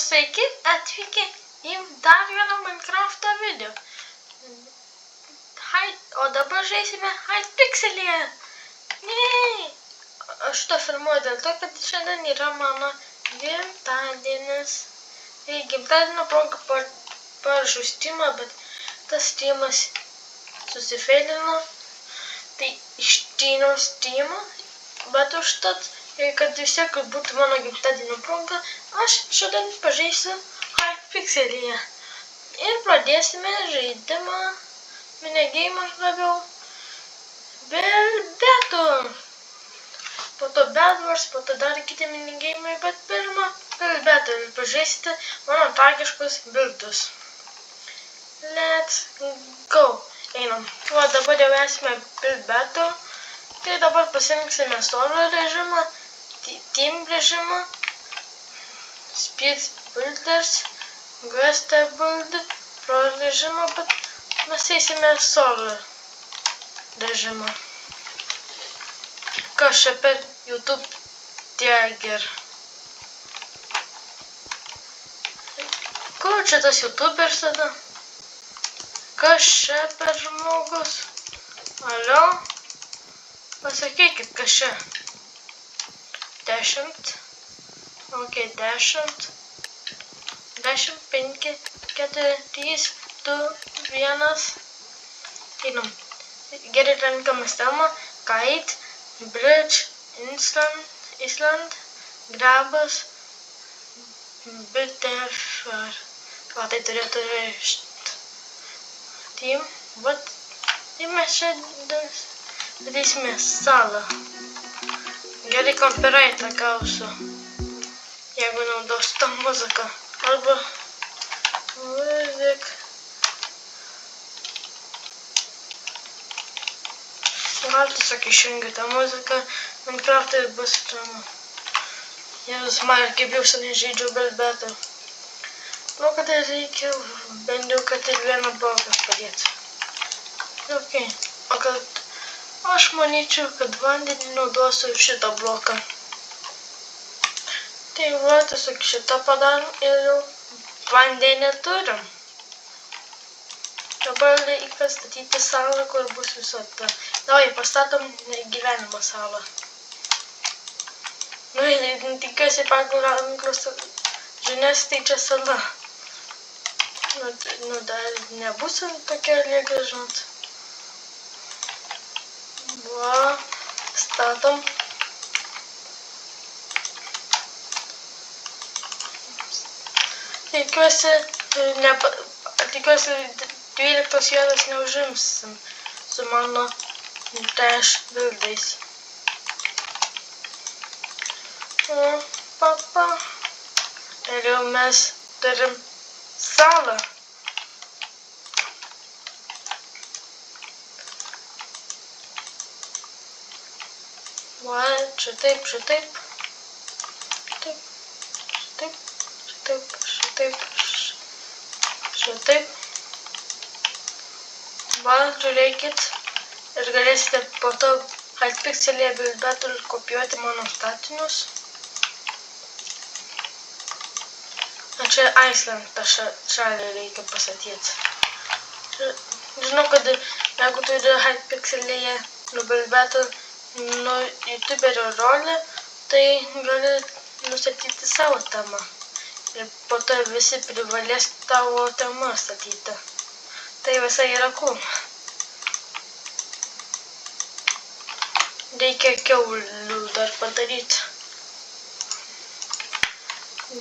sveiki atvykę į dar vieną Minecraft'o video. O dabar žaisime Hypixelyje. Aš to filmuoju dėl to, kad šiandien yra mano gimtadienis. Gimtadienio proga paržu Steamą, bet tas Steamas susifeilino. Tai ištyniau Steamą, bet užtat, kad vis tiek būtų mano gimtadienio proga, aš šiandien pažaisiu Hypixelyje. Ir pradėsime žaidimą, minigeimą labiau, Belbetų. Po to Bedwars, po to dar kiti minigeimai, bet pirmą Belbetų ir pažaisite mano tragiškus bildus. Let's go. Einam. O dabar jau esame Belbetų. Tai dabar pasirinksime solo režimą, team režimą, speed builders, guest build, pro režimą, bet mes eisime solo režimą. Kas čia per YouTube tagger? Kur čia tas YouTuberis tada? Kas čia per žmogus? Alio? Pasakykit, kas čia? 10. Ok, 10. 10, 5, 4, 3, 2, 1. Einam. Gerai renkamas tema. Kite, bridge, Island, grabas, butterfly. O tai turėtų reikšti. Team, vat. Tai mes čia darysime salą. Gerai copyrightą gausiu, jeigu naudosiu tą muziką. Arba music. Gal tiesiog išjungiu tą muziką, Minecraft'ai bus ramu. Jėzus, man ir kaip jau seniai žaidžiu Belbetų. Nu, kad reikia bent jau, kad ir vieną bloką padėti. Ok, o kad aš manyčiau, kad vandenį naudosiu šitą bloką. Tai va, tiesiog šitą padarom ir jau vandenį turim. Dabar reikia statyti salą, kur bus visata. Davai, pastatom gyvenimo salą. Nu, tikiuosi pagal anglos žinias, tai čia sala. Nu, dar nebus tokia lyga, žinot. Va, statom. Tikiuosi 12 vietos neužimsim su mano dash buildais. Ir jau mes turim salą. Va, čia taip. Šitaip. Va, žiūrėkit. Ir galėsite po to Hypixelyje Belbetų ir kopijuoti mano statinius. O čia Iceland, tą šalį reikia pasakyti. Žinau, kad jeigu turi Hypixelyje Belbetų YouTuberio rolę, tai gali nustatyti savo temą. Ir po to visi privalės tavo temą statyti. Tai visai yra cool. Reikia kiaulių dar padaryti,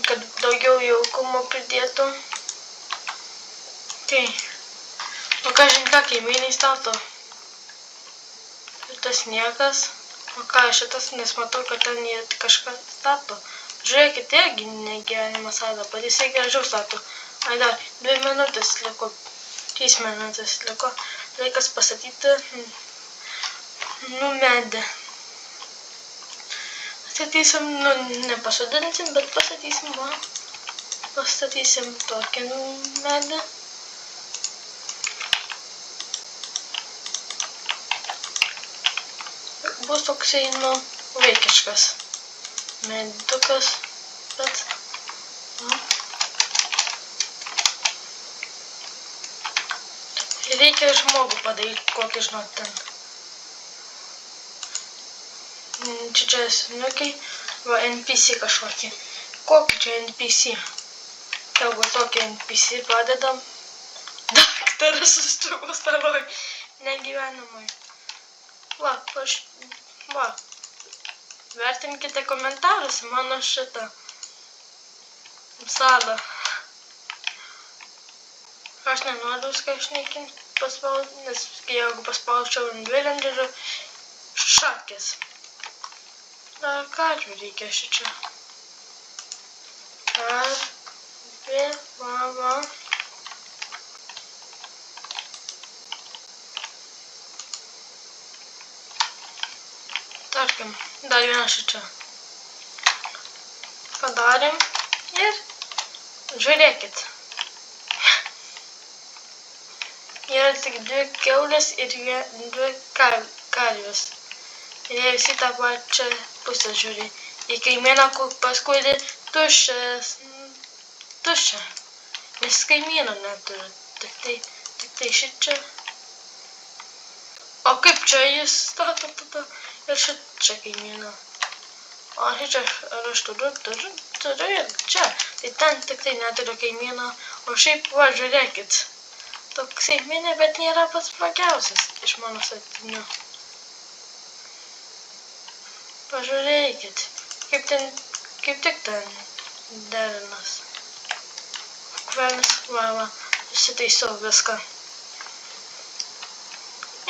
kad daugiau jaukumo pridėtų. Tai, o ką žin ką kaimynai stato? Šitas niekas. O ką šitas, nes matau, kad ten jie kažką stato. Žiūrėkit, irgi negyvenimo salą, bet jisai gražiau stato. Ai dar, 2 minutės liko, 3 minutės liko. Laikas pastatyti, medį. Statysim, nepasodinsim, bet pastatysim, va. Pastatysim tokį medį. Bus toksai, vaikiškas mediukas, bet reikia žmogų padaryti, kokį žinot ten. Čia seniukai, va NPC kažkokį. Kokį čia NPC? Jeigu tokį NPC padedam. Daktaras užtruko staroj. Negyvenamai. Va. Vertinkite komentaruose mano šitą salą. Aš nenoriu viską išnaikinti, nes jeigu paspausčiau ant dvilenderio, šakės. Dar karvių reikia šičia. Karvė, va. Tarkim, dar vieną šičia. Padarėm ir žiūrėkit. Yra tik 2 kiaulės ir 2 karvės. Ir jie visi tą pačią pusę žiūri. Į kaimyną paskui tuščia. Nes kaimyno neturi. Tik tai šičia. O kaip čia jis stato tada? Ir šičia kaimyną. O šičia, ar aš turiu čia. Tai ten tik tai neturiu kaimyną. O šiaip, va, žiūrėkit. Toksai minė, bet nėra pats blogiausias iš mano statinių. Pažiūrėkit, kaip tik ten derinas. Kvelnis, va, susitaisiau viską.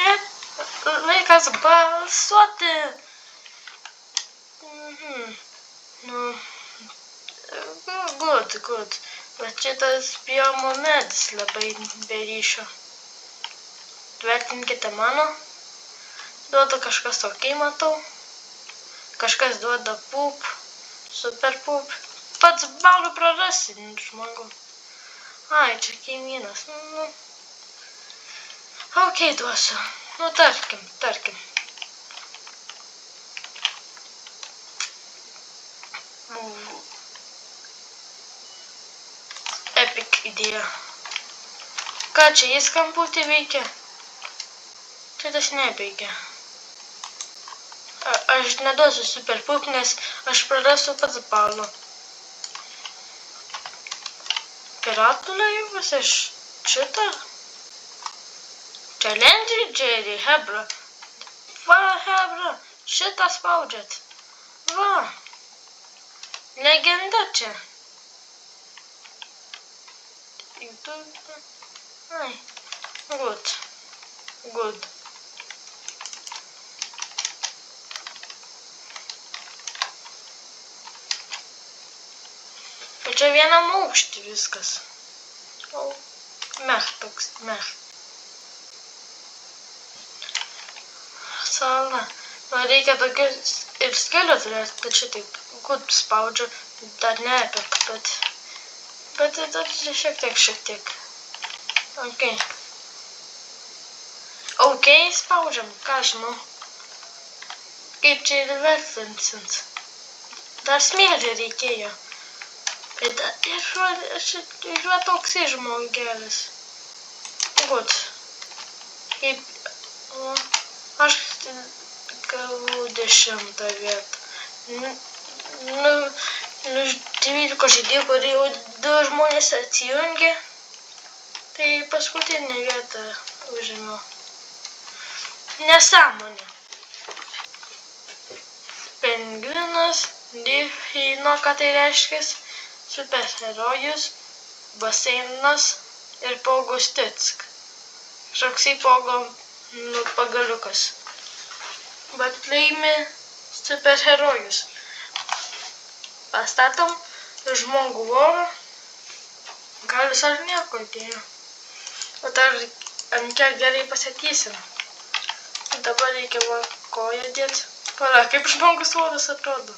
Ir laikas balsuoti. Good. Bet šitas biomo medis labai be ryšio. Vertinkite mano. Duoda kažkas ok, matau. Kažkas duoda pup. Super pup. Pats balų prarasi, žmogų. Ai, čia kaimynas. Ok, duosiu. Tarkim. Epic idėja. Ką čia jis kamputį veikia? Čia tas neveikia. Aš neduosiu super pup, nes aš prarasiu pats balų. Piratų laivas iš šitą? Challenger, hebra. Va, hebra. Šitą spaudžiat. Va. Legenda čia. Ai, good. Ir čia vienam aukštį viskas. Toks. Sala. Reikia tokius ir skelių turėti, bet šitaip good spaudžiu, dar ne epic, bet dar šiek tiek. Ok, spaudžiam, ką žinau. Kaip čia ir vertinsint. Dar smėlį reikėjo. Ir toksai žmogelis. Good. Aš gavau 10 vietą. 12 žaidėjų, kurie jau 2 žmonės atsijungė. Tai paskutinę vietą užėmiau. Nesąmonė. Pingvinas, žino, ką tai reiškia. Superherojus, baseinas ir pogo stick. Šoksai pogo pagaliukas. Bet laimi superherojus. Pastatom žmogų vorą. Gal jis ar nieko atėjo. O dar ant kiek gerai pasakysim. Dabar reikia va koją dėti. Pala, kaip žmogus voras atrodo.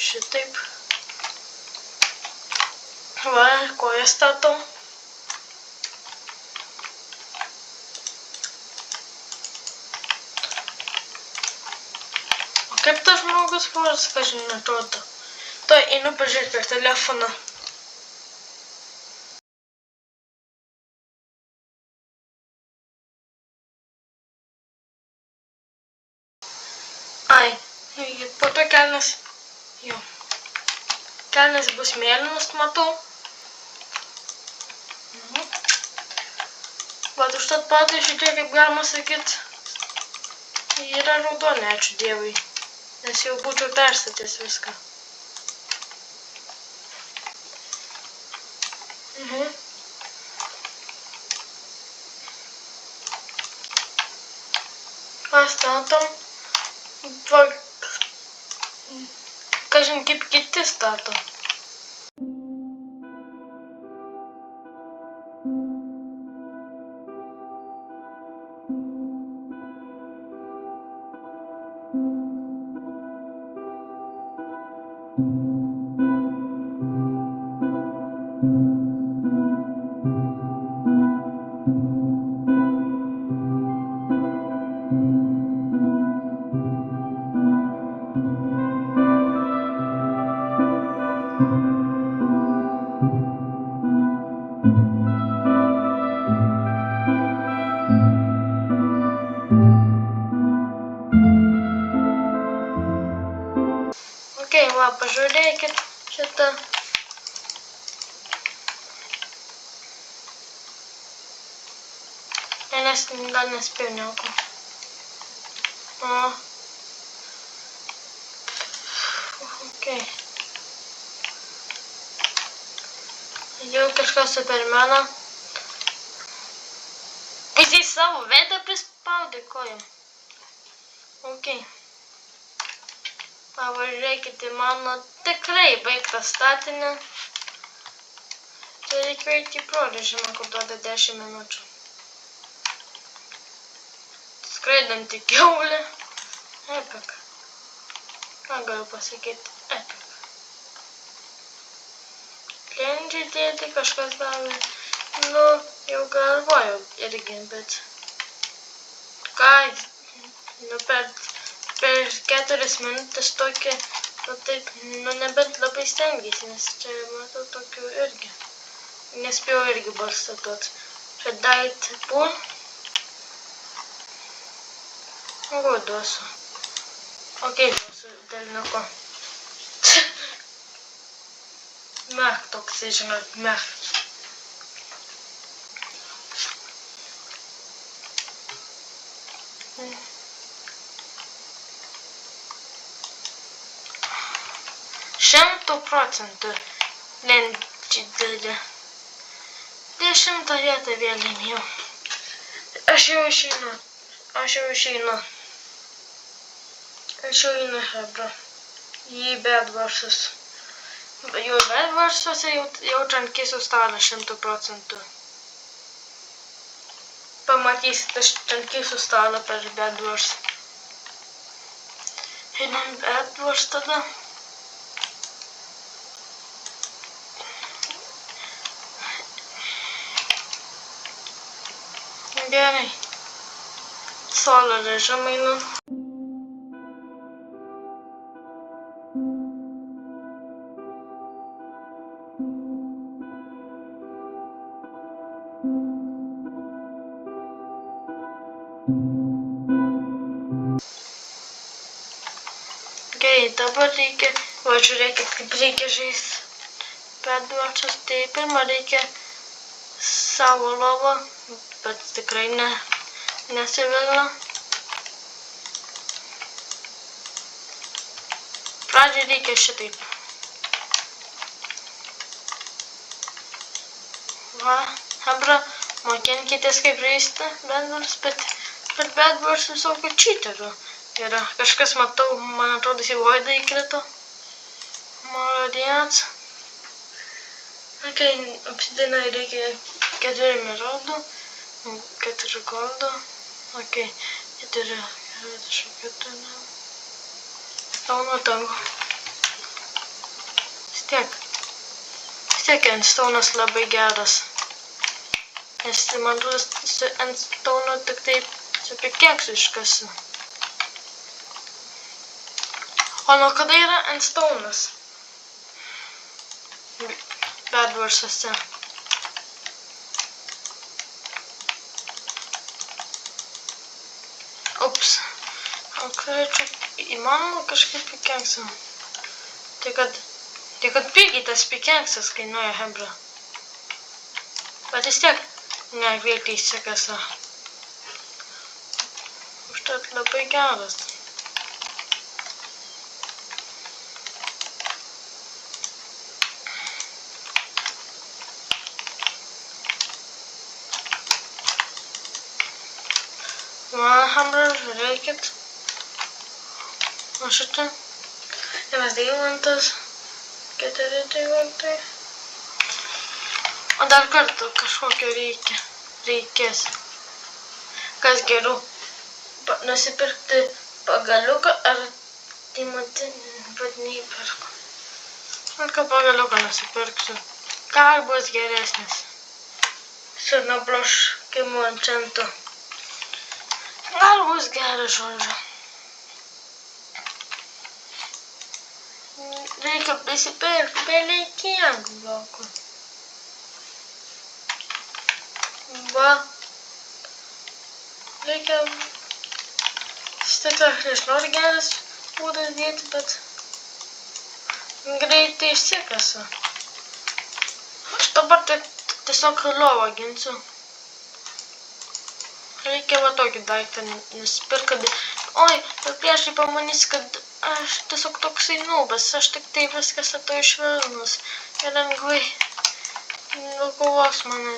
Šitaip. Va, koją statom. Kaip tas žmogus poras, kažin atrodo. Tuoj einu pažiūrėti per telefoną. Ai, po to kelnes, jo. Kelnes bus mėlynas, matau. Bet užtat padai šitie, kaip galima sakyt, yra raudoni, ačiū Dievui. Nes jau būčiau perstatęs viską. Pastatom. Kažin kaip kiti stato. Okei, va, pažiūrėkit šitą. Nes dar nespėjau nieko. Okei. Jau kažkas Supermano. Jisai savo veidą prispaudė kojom. Okei. Pavažiuokit į mano tikrai baigtą statinį. Tai reikia eiti į prorežimą, kur duoda 10 minučių. Skraidanti kiaulė. Epic. Ką galiu pasakyti? Epic. Lendžiai dėti kažkas davė. Nu, jau galvojau irgi, bet... Ką? Nu, per 4 minutės tokį... Nu, taip, nu, nebent labai stengiasi, nes čia matau tokių irgi. Nespėjau irgi balstatuot. Čia dait pūn. O, duosiu. Okei, duosiu delniuko. Mech toks, žinot, mech. Šimtų procentų lendžiai dėdė. 10 vietą vėl laimėjau. Aš jau išeinu. Aš jau einu, hebra. Į Bedvarsus. Jau Bedvarsuose jau čankysiu stalą 100%. Pamatysit, aš čankysiu stalą per Bedvars. Einam Bedvars tada. Gerai. Solo režimą einu. Gerai, dabar reikia, va žiūrėkit, kaip reikia žaisti Bedvarsus. Tai pirma reikia savo lovą, bet tikrai nesivilna. Pradžiai reikia šitaip. Va, hebra, mokinkitės kaip žaisti Bedvars, bet Bedvars visokių cheaterių yra. Kažkas matau, man atrodo, į voidą įkrito. Молодец. Okei, apsidinai reikia 4 emeraldų, 4 goldo. Okei, 44. Stauno tango. Vis tiek endstaunas labai geras. Nes man atrodo, su endstauno tik taip su pikeksų iškasiu. O nuo kada yra Endstone'as? Bedwars'uose. Ups. O čia įmanoma kažkaip pikenksą. Tai kad pigiai tas pikenksas kainuoja hebra. Bet vis tiek negreitai sekasi. Užtat labai geras. Man hebra, žiūrėkit. O šitą. Vienas deimantas. 4 deimantai. O dar kartą kažkokio reikės. Kas geriau? Nusipirkti pagaliuką ar deimantinį, bet neįperku. Ar ką pagaliuką nusipirksiu? Gal bus geresnis. Su nubloškimu enchantu. Gal bus geras, žodžiu. Reikia prisipirkti beveik kiek blokų. Va. Reikia stiklą, nežinau, ar geras būdas dėti, bet greitai išsikasiu. Aš dabar tiesiog lovą ginsiu. Reikia va tokį daiktą nusipirkti, kad... Oi, ir priešai pamanys, kad aš tiesiog toksai nubas, aš tik tai viskas atau išvelnus. Ir lengvai nukovos mane.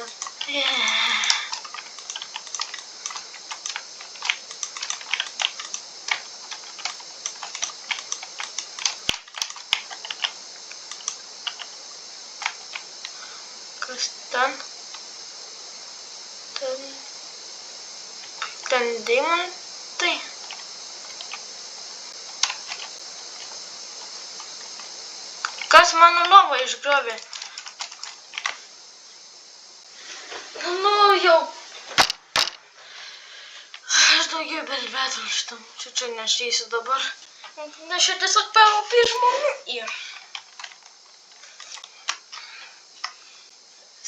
Kas ten? Ten deimantai. Kas mano lovą išgriovė? Nu jau. Aš daugiau belbetų šitam. Čia nešeisiu dabar. Nes čia tiesiog PvP žmonių yra.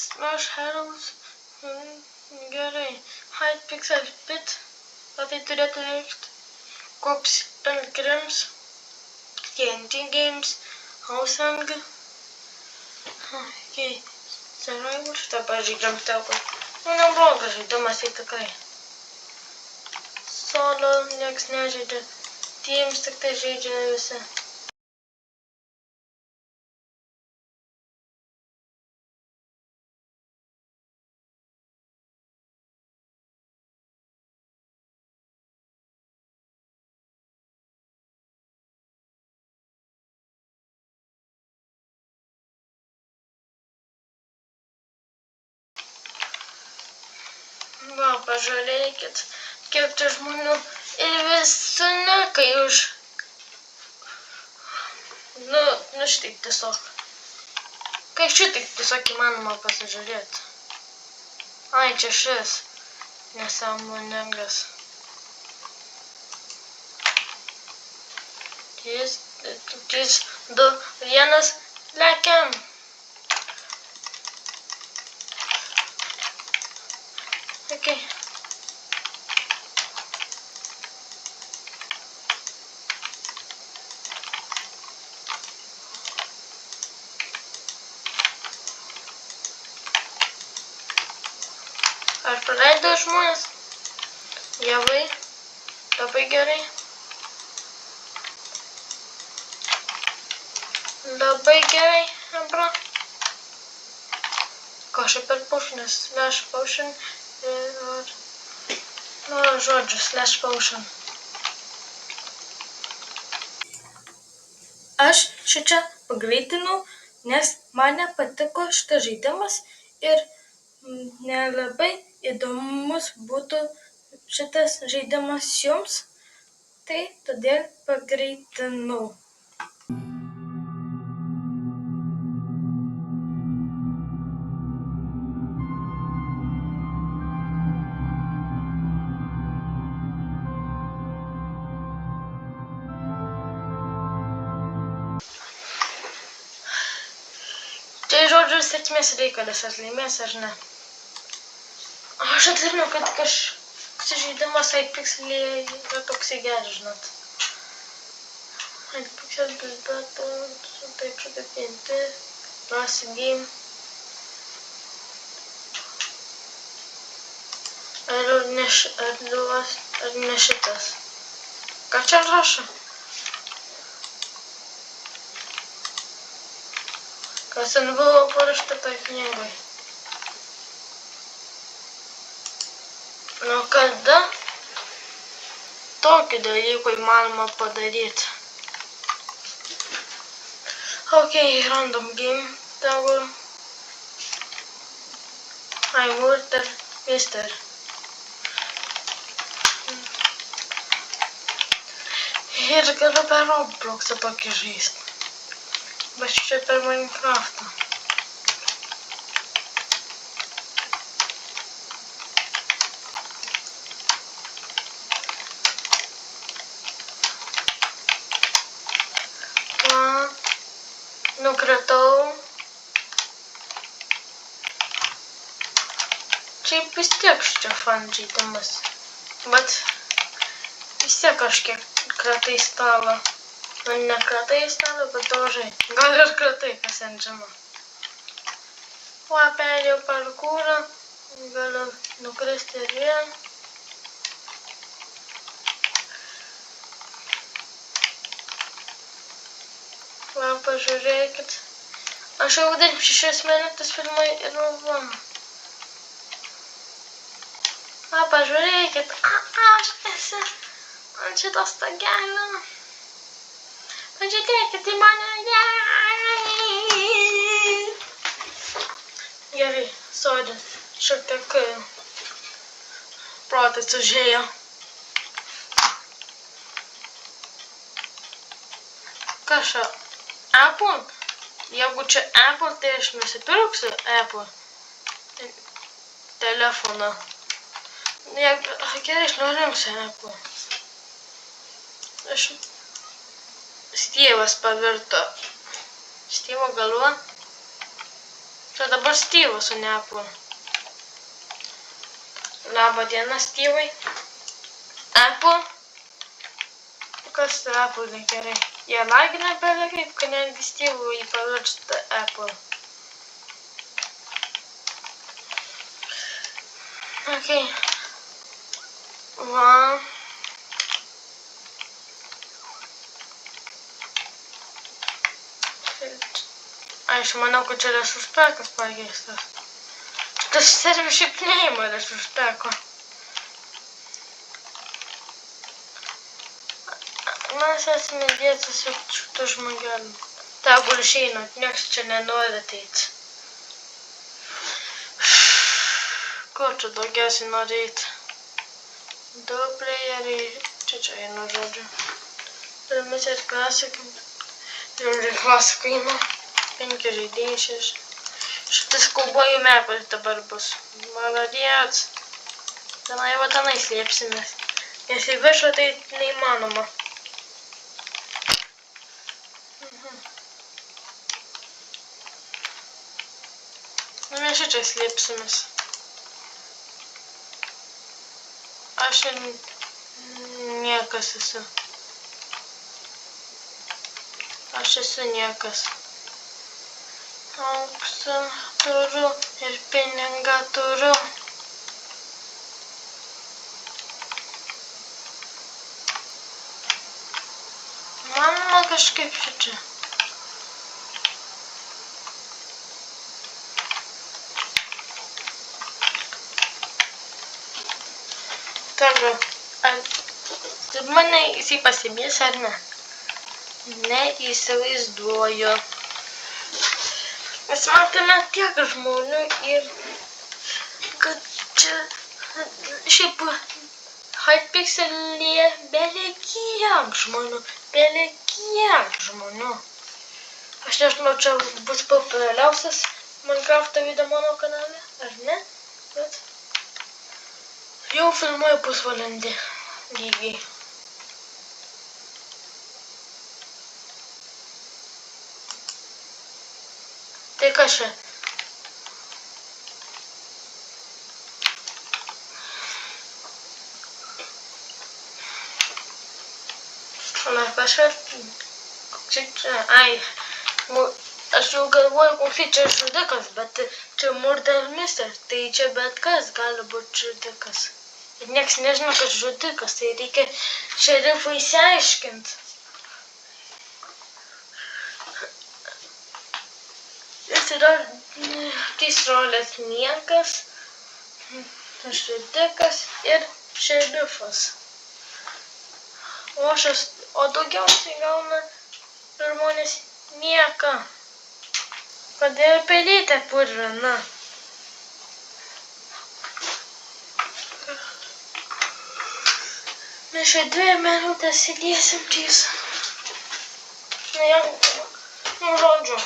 Smash Heroes. Gerai. Hypixel Pit. O tai turėtų reikšti. Kops Pilgrims. TNT Games. Housing. Okay. Survival. Šitą pažydžiam telpą. Nu, neblogas žaidimas, tai tikrai. Solo nieks nežaidžia. Teams tik tai žaidžia visi. Va, pažiūrėkit, kiek čia žmonių ir visi nekai už... Nu šitaip tiesiog. Kai šitaip tiesiog įmanoma pasižiūrėti. Ai, čia šis nesąmoningas. Trys, 2, 1, lekiam. Okay. Aš praleidau žmonės. Javai. Labai gerai. Labai gerai, bro. Kažkaip per potionas. Slash potion. Nu, žodžiu, slash potion. Aš šičia pagreitinau, nes man nepatiko šitas žaidimas ir nelabai įdomus būtų šitas žaidimas jums, tai todėl pagreitinau. sėkmės reikalas, ar laimės, ar ne. Aš atsimenu, kad kažkoks žaidimas Hypixelyje yra toksai geras, žinot. Hypixel Bilbeta, taip sudėtinti, Rust Game. Ar ne šitas? Ką čia rašo? Kas ten buvo parašyta toj knygoj? Nu kada tokį dalyką įmanoma padaryti? Ok, random game. Toggle. Water, Mister. Ir galiu per Robloxą tokį žaisti. Bet čia per Minecraftą. Va. Nukritau. Šiaip vis tiek čia fan žaidimas. Bet vis tiek kažkiek kratai stalą. Nu, ne kratai stalą, bet daužai. Gal ir kratai, kas ant žino. Va, perėjau parkūrą. Galiu nukristi ir vėl. Va, pažiūrėkit. Aš jau 6 minutės filmai ir va. Va, pažiūrėkit. Aš esu ant šito stogelio. Pažiūrėkit į mane. Gerai, sodė. Šiek tiek protas užėjo. Kas čia? Apple? Jeigu čia Apple, tai aš nusipirksiu Apple telefoną. Gerai, aš norimsiu Apple. Steve'as pavirto. Steve'o galva. Čia dabar Steve'as, o ne Apple. Labą dieną, Steve'ai. Apple. Kas tai Apple negerai? Jie lagina beveik kaip, kad netgi Steve'u jį pavirsta Apple. Ok. Va. Aš manau, kad čia resurspekas pakeistas. Šitas servis šiaip neima resurspeko. Mes esame dėtas su šitų žmogeliu. Tegu išeina, nieks čia nenori ateiti. Kur čia daugiausiai nori eiti? 2 playeriai. Čia einu žodžiu. Turime ir klasikai. Ir klasikai einu. 5 žaidėjai 6. Šitas kaubojų mepas dabar bus. Maladėts. Tenai va tenai slėpsimės. Nes į viršų tai neįmanoma. Nu mes čia slėpsimės. Aš niekas esu. Aš esu niekas. Auksą turiu ir pinigą turiu. Mama kažkaip čia. Toliau, ar mane jisai pasimės ar ne? Neįsivaizduoju. Mes matome tiek žmonių ir kad čia šiaip Hypixelyje belekiek žmonių. Aš nežinau, čia bus populiariausias Minecraft'o video mano kanale, ar ne? Bet jau filmuoju pusvalandį lygiai. Tai kas čia? Na kažkas, aš jau galvoju, koks čia žudikas, bet čia Murder Mystery, tai čia bet kas gali būti žudikas. Ir nieks nežino, kad žudikas, tai reikia šerifui išsiaiškinti. Jis yra 3 rolės: niekas, žudikas ir šerifas. O daugiausiai gauna žmonės nieką. Kodėl pelytė purvina? Mes čia 2 minutės sėdėsim 3. Nu, žodžiu,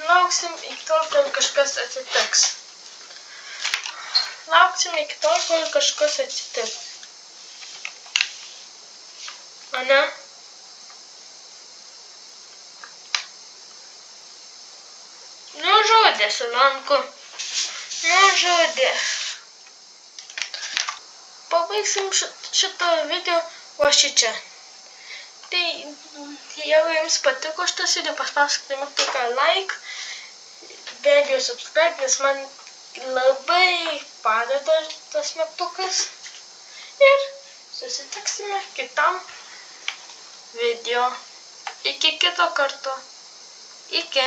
lauksim iki tol, kol kažkas atsitiks. Lauksim iki tol, kol kažkas atsitiks. Ane? Nužudė Solanku. Nužudė. Pabaigsim šitą video va šičia. Tai jeigu jums patiko šitas video, paspauskite mygtuką like, be abejo subscribe, nes man labai padeda tas mygtukas. Ir susitiksime kitam video. Iki kito karto. Iki.